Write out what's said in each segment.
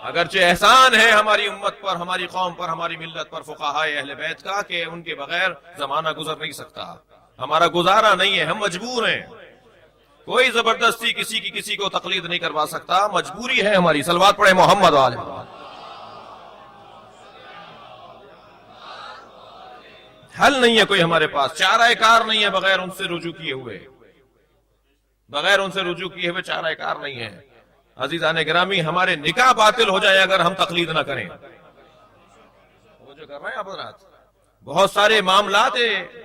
اگرچہ احسان ہے ہماری امت پر، ہماری قوم پر، ہماری ملت پر فقہائے اہل بیت کا کہ ان کے بغیر زمانہ گزر نہیں سکتا، ہمارا گزارا نہیں ہے، ہم مجبور ہیں، کوئی زبردستی کسی کی کسی کو تقلید نہیں کروا سکتا، مجبوری ہے ہماری۔ صلوات پڑھے محمد و آل محمد۔ حل نہیں ہے کوئی ہمارے پاس، چارہ کار نہیں ہے بغیر ان سے رجوع کیے ہوئے، بغیر ان سے رجوع کیے ہوئے چارہ کار نہیں ہے۔ عزیزان گرامی، ہمارے نکاح باطل ہو جائے اگر ہم تقلید نہ کریں، وہ جو کر رہے ہیں آپ حضرات، بہت سارے معاملات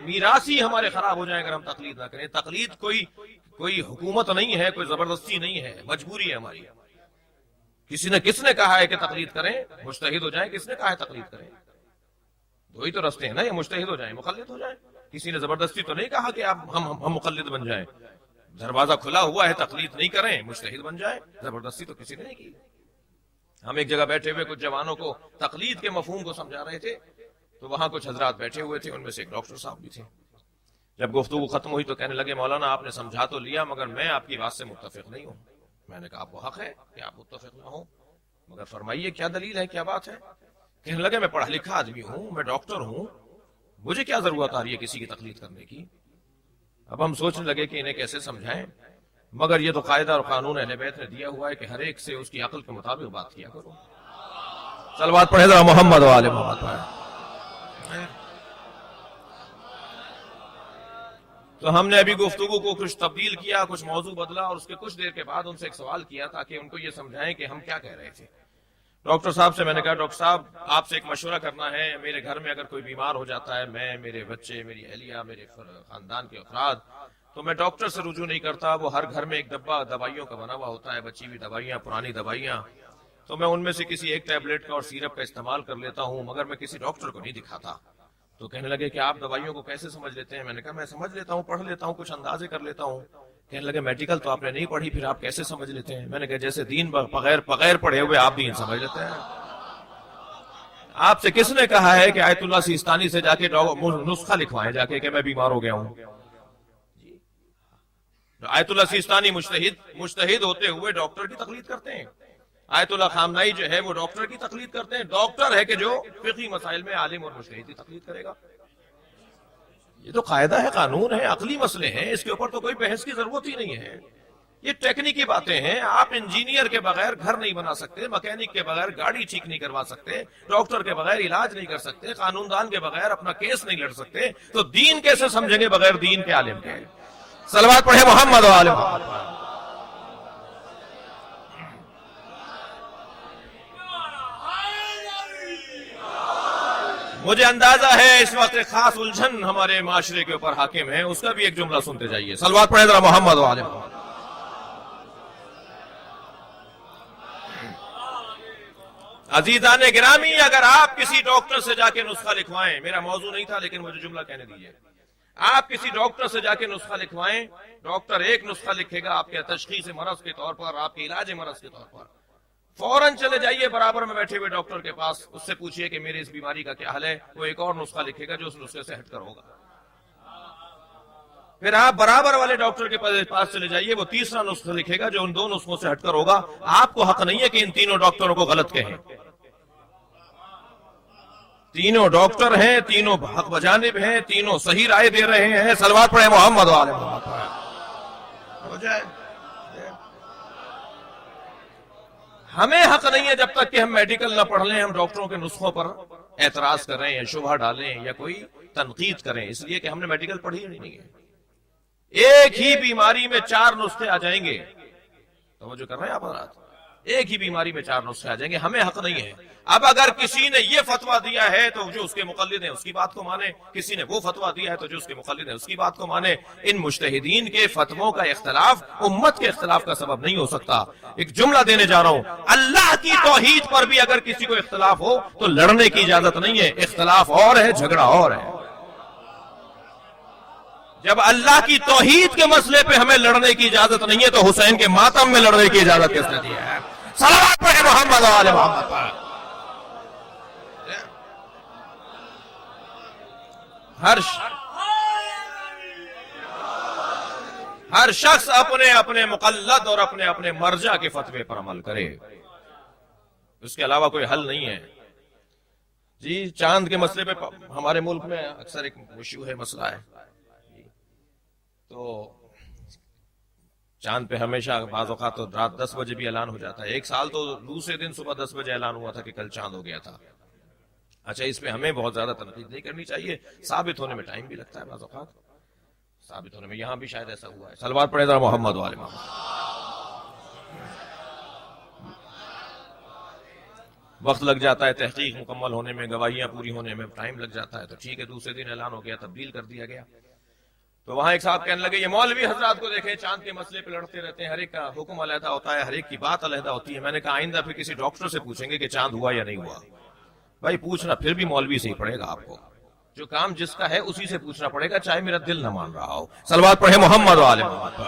میراثی ہمارے خراب ہو جائیں اگر ہم تقلید نہ کریں۔ تقلید کوئی حکومت نہیں ہے، کوئی زبردستی نہیں ہے، مجبوری ہے ہماری۔ کس نے کہا ہے کہ تقلید کریں، مجتہد ہو جائیں؟ کس نے کہا ہے تقلید کریں؟ دو ہی تو رستے ہیں نا، یا مجتہد ہو جائیں، مقلد ہو جائیں۔ کسی نے زبردستی تو نہیں کہا کہ آپ ہم مقلد بن جائیں، دروازہ کھلا ہوا ہے، تقلید نہیں کریں، مجتہد بن جائیں، زبردستی تو کسی نے نہیں کی۔ ہم ایک جگہ بیٹھے ہوئے کچھ جوانوں کو تقلید کے مفہوم کو سمجھا رہے تھے، تو وہاں کچھ حضرات بیٹھے ہوئے تھے، ان میں سے ایک ڈاکٹر صاحب بھی تھے۔ جب گفتگو ختم ہوئی تو کہنے لگے، مولانا آپ نے سمجھا تو لیا مگر میں آپ کی بات سے متفق نہیں ہوں۔ میں نے کہا آپ کو حق ہے کہ آپ متفق نہ ہوں، مگر فرمائیے کیا دلیل ہے، کیا بات ہے؟ کہنے لگے میں پڑھا لکھا آدمی ہوں، میں ڈاکٹر ہوں، مجھے کیا ضرورت آ رہی ہے کسی کی تقلید کرنے کی؟ اب ہم سوچنے لگے کہ انہیں کیسے سمجھائیں، مگر یہ تو قاعدہ اور قانون اہل بیت نے دیا ہوا ہے کہ ہر ایک سے اس کی عقل کے مطابق بات کیا کرو۔ صلوات پڑھے ذرا محمد و آل محمد پڑھے۔ تو ہم نے ابھی گفتگو کو کچھ تبدیل کیا، کچھ موضوع بدلا، اور اس کے کچھ دیر کے بعد ان سے ایک سوال کیا تاکہ ان کو یہ سمجھائیں کہ ہم کیا کہہ رہے تھے۔ ڈاکٹر صاحب سے میں نے کہا، ڈاکٹر صاحب آپ سے ایک مشورہ کرنا ہے، میرے گھر میں اگر کوئی بیمار ہو جاتا ہے، میں، میرے بچے، میری اہلیہ، میرے خاندان کے افراد، تو میں ڈاکٹر سے رجوع نہیں کرتا، وہ ہر گھر میں ایک ڈبہ دوائیوں کا بنا ہوا ہوتا ہے، بچی ہوئی دوائیاں، پرانی دوائیاں، تو میں ان میں سے کسی ایک ٹیبلٹ کا اور سیرپ کا استعمال کر لیتا ہوں، مگر میں کسی ڈاکٹر کو نہیں دکھاتا۔ تو کہنے لگے کہ آپ دوائیوں کو کیسے سمجھ لیتے ہیں؟ میں نے کہا میں سمجھ لیتا ہوں، پڑھ لیتا ہوں، کچھ اندازے کر لیتا ہوں۔ کہنے لگے میڈیکل تو آپ نے نہیں پڑھی، پھر آپ کیسے سمجھ لیتے ہیں؟ میں نے کہا جیسے دین بغیر پڑھے ہوئے آپ دین سمجھ لیتے ہیں۔ آپ سے کس نے کہا ہے کہ آیت اللہ سیستانی سے جا کے نسخہ لکھوائیں جا کے کہ میں بیمار ہو گیا ہوں؟ آیت اللہ سیستانی مجتہد ہوتے ہوئے ڈاکٹر کی تقلید کرتے ہیں، آیت اللہ خامنائی جو ہے وہ ڈاکٹر کی تقلید کرتے ہیں۔ ڈاکٹر ہے کہ جو فقہی مسائل میں عالم اور مجتہد کی تقلید کرے گا۔ یہ تو قاعدہ ہے، قانون ہے، عقلی مسئلے ہیں، اس کے اوپر تو کوئی بحث کی ضرورت ہی نہیں ہے۔ یہ ٹیکنیکی باتیں ہیں، آپ انجینئر کے بغیر گھر نہیں بنا سکتے، مکینک کے بغیر گاڑی ٹھیک نہیں کروا سکتے، ڈاکٹر کے بغیر علاج نہیں کر سکتے، قانون دان کے بغیر اپنا کیس نہیں لڑ سکتے، تو دین کیسے سمجھیں گے بغیر دین کے عالم کے؟ صلوات پڑھے محمد و آل محمد۔ مجھے اندازہ ہے اس وقت ایک خاص الجھن ہمارے معاشرے کے اوپر حاکم ہے، اس کا بھی ایک جملہ سنتے جائیے۔ صلوات پڑھے ذرا محمد و آل محمد۔ عزیزان گرامی، اگر آپ کسی ڈاکٹر سے جا کے نسخہ لکھوائیں، میرا موضوع نہیں تھا لیکن مجھے جملہ کہنے دیجیے، آپ کسی ڈاکٹر سے جا کے نسخہ لکھوائیں، ڈاکٹر ایک نسخہ لکھے گا آپ کے تشخیص مرض کے طور پر، آپ کے علاج مرض کے طور پر، فوراً چلے جائیے برابر میں بیٹھے ہوئے ڈاکٹر کے پاس، اس سے پوچھئے کہ میرے اس بیماری کا کیا حل ہے، وہ ایک اور نسخہ لکھے گا جو اس نسخے سے ہٹ کر ہوگا۔ پھر آپ برابر والے ڈاکٹر کے پاس چلے جائیے، وہ تیسرا نسخہ لکھے گا جو ان دو نسخوں سے ہٹ کر ہوگا۔ آپ کو حق نہیں ہے کہ ان تینوں ڈاکٹروں کو غلط کہیں، تینوں ڈاکٹر ہیں، تینوں حق بجانب ہیں، تینوں صحیح رائے دے رہے ہیں۔ صلوات پڑھے محمد و آل محمد ہو جائے۔ ہمیں حق نہیں ہے جب تک کہ ہم میڈیکل نہ پڑھ لیں، ہم ڈاکٹروں کے نسخوں پر اعتراض کریں یا شبہ ڈالیں یا کوئی تنقید کریں، اس لیے کہ ہم نے میڈیکل پڑھی نہیں ہے۔ ایک ہی بیماری میں 4 نسخے آ جائیں گے، توجہ کر رہے ہیں آپ حضرات، ایک ہی بیماری میں 4 نسخے آ جائیں گے، ہمیں حق نہیں ہے۔ اب اگر کسی نے یہ فتویٰ دیا ہے تو جو اس کے مقلد ہیں اس کی بات کو مانے، کسی نے وہ فتویٰ دیا ہے تو جو اس کے مقلد ہیں اس کی بات کو مانے۔ ان مجتہدین کے فتووں کا اختلاف امت کے اختلاف کا سبب نہیں ہو سکتا۔ ایک جملہ دینے جا رہا ہوں، اللہ کی توحید پر بھی اگر کسی کو اختلاف ہو تو لڑنے کی اجازت نہیں ہے، اختلاف اور ہے، جھگڑا اور ہے۔ جب اللہ کی توحید کے مسئلے پہ ہمیں لڑنے کی اجازت نہیں ہے تو حسین کے ماتم میں لڑنے کی اجازت کس نے دی ہے؟ صلوات پڑھے محمد و آل محمد پر۔ ہر شخص اپنے اپنے مقلد اور اپنے اپنے مرجع کے فتوے پر عمل کرے۔ اس کے علاوہ کوئی حل نہیں ہے. جی چاند کے مسئلے پہ ہمارے ملک میں اکثر ایک ایشو ہے، مسئلہ ہے. تو چاند پہ ہمیشہ بعض اوقات تو رات 10 بجے بھی اعلان ہو جاتا ہے. ایک سال تو دوسرے دن صبح 10 بجے اعلان ہوا تھا کہ کل چاند ہو گیا تھا. اچھا اس پہ ہمیں بہت زیادہ تنقید نہیں کرنی چاہیے، ثابت ہونے میں ٹائم بھی لگتا ہے بعض اوقات، ثابت ہونے میں یہاں بھی شاید ایسا ہوا ہے. صلوات پڑھیں ذرا محمد و آل محمد. وقت لگ جاتا ہے تحقیق مکمل ہونے میں، گواہیاں پوری ہونے میں ٹائم لگ جاتا ہے، تو ٹھیک ہے دوسرے دن اعلان ہو گیا، تبدیل کر دیا گیا. تو وہاں ایک صاحب کہنے لگے یہ مولوی حضرات کو دیکھیں چاند کے مسئلے پہ لڑتے رہتے ہیں، ہر ایک کا حکم علیحدہ ہوتا ہے، ہر ایک کی بات علیحدہ ہوتی ہے. میں نے کہا آئندہ پھر کسی ڈاکٹر سے پوچھیں گے کہ چاند ہوا یا نہیں ہوا. بھائی پوچھنا پھر بھی مولوی سے ہی پڑے گا، آپ کو جو کام جس کا ہے اسی سے پوچھنا پڑے گا، چاہے میرا دل نہ مان رہا ہو. صلوات پڑھے محمد و آل محمد.